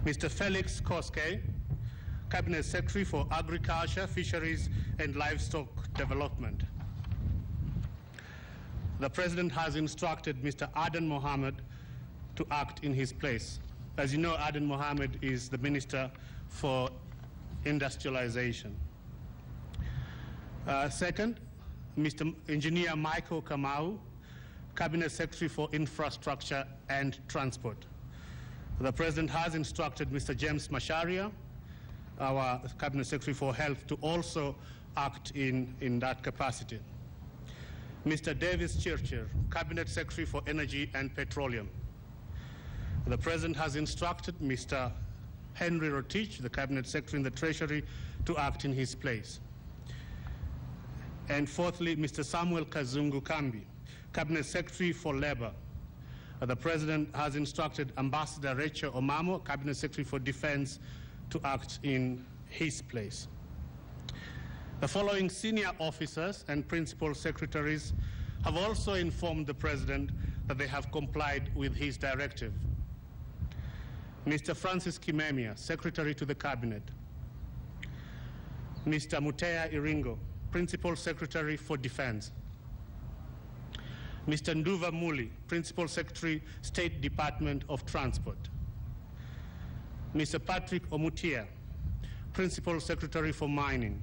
Mr. Felix Koske, Cabinet Secretary for Agriculture, Fisheries and Livestock Development. The President has instructed Mr. Aden Mohammed to act in his place. As you know, Aden Mohammed is the Minister for Industrialization. Second, Mr. Engineer Michael Kamau, Cabinet Secretary for Infrastructure and Transport. The President has instructed Mr. James Masharia, our Cabinet Secretary for Health, to also act in that capacity. Mr. Davis Chirchir, Cabinet Secretary for Energy and Petroleum. The President has instructed Mr. Henry Rotich, the Cabinet Secretary in the Treasury, to act in his place. And fourthly, Mr. Samuel Kazungu Kambi, Cabinet Secretary for Labor. The President has instructed Ambassador Rachel Omamo, Cabinet Secretary for Defense, to act in his place. The following senior officers and principal secretaries have also informed the President that they have complied with his directive. Mr. Francis Kimemia, Secretary to the Cabinet. Mr. Mutea Iringo, Principal Secretary for Defense. Mr. Nduva Muli, Principal Secretary, State Department of Transport. Mr. Patrick Omutia, Principal Secretary for Mining.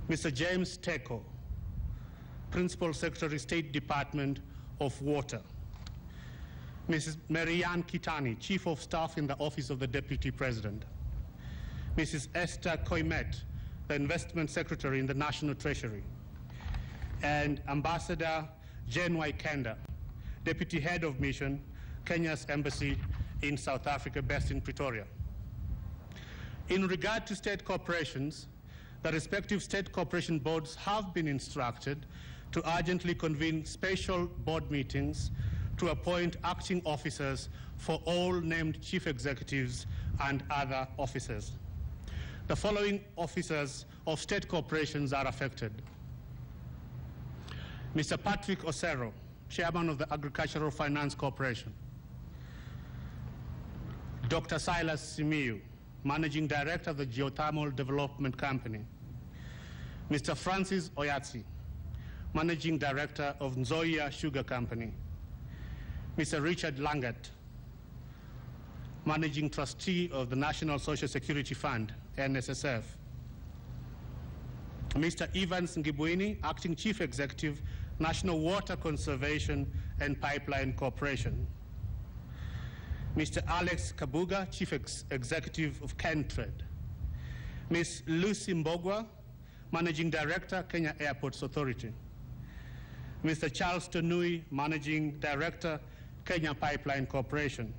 Mr. James Teko, Principal Secretary, State Department of Water. Mrs. Marianne Kitani, Chief of Staff in the Office of the Deputy President. Mrs. Esther Koimet, the Investment Secretary in the National Treasury. And Ambassador Jane Waikenda, Deputy Head of Mission, Kenya's Embassy in South Africa, based in Pretoria. In regard to state corporations, the respective state corporation boards have been instructed to urgently convene special board meetings to appoint acting officers for all named chief executives and other officers. The following officers of state corporations are affected. Mr. Patrick Osero, Chairman of the Agricultural Finance Corporation. Dr. Silas Simiyu, Managing Director of the Geothermal Development Company. Mr. Francis Oyatsi, Managing Director of Nzoia Sugar Company. Mr. Richard Langat, Managing Trustee of the National Social Security Fund, NSSF. Mr. Evans Ngibwini, Acting Chief Executive, National Water Conservation and Pipeline Corporation. Mr. Alex Kabuga, Chief Executive of Kentrade. Ms. Lucy Mbogwa, Managing Director, Kenya Airports Authority. Mr. Charles Tonui, Managing Director, Kenya Pipeline Corporation.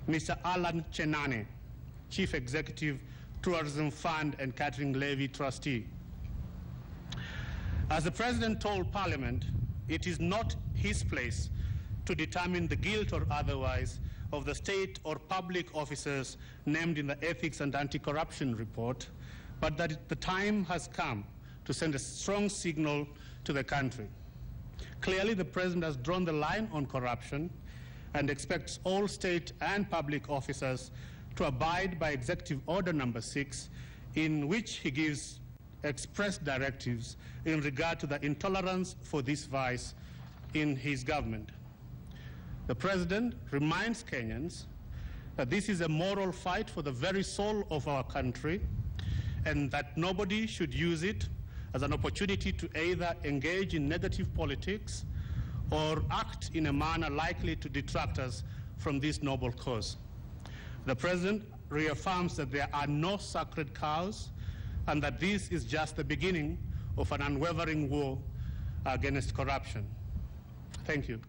Mr. Alan Chenane, Chief Executive, Tourism Fund and Catering Levy Trustee. As the President told Parliament, it is not his place to determine the guilt or otherwise of the state or public officers named in the Ethics and Anti-Corruption Report, but that the time has come to send a strong signal to the country. Clearly, the President has drawn the line on corruption and expects all state and public officers to abide by Executive Order Number 6, in which he gives express directives in regard to the intolerance for this vice in his government. The President reminds Kenyans that this is a moral fight for the very soul of our country, and that nobody should use it as an opportunity to either engage in negative politics or act in a manner likely to detract us from this noble cause. The President reaffirms that there are no sacred cows and that this is just the beginning of an unwavering war against corruption. Thank you.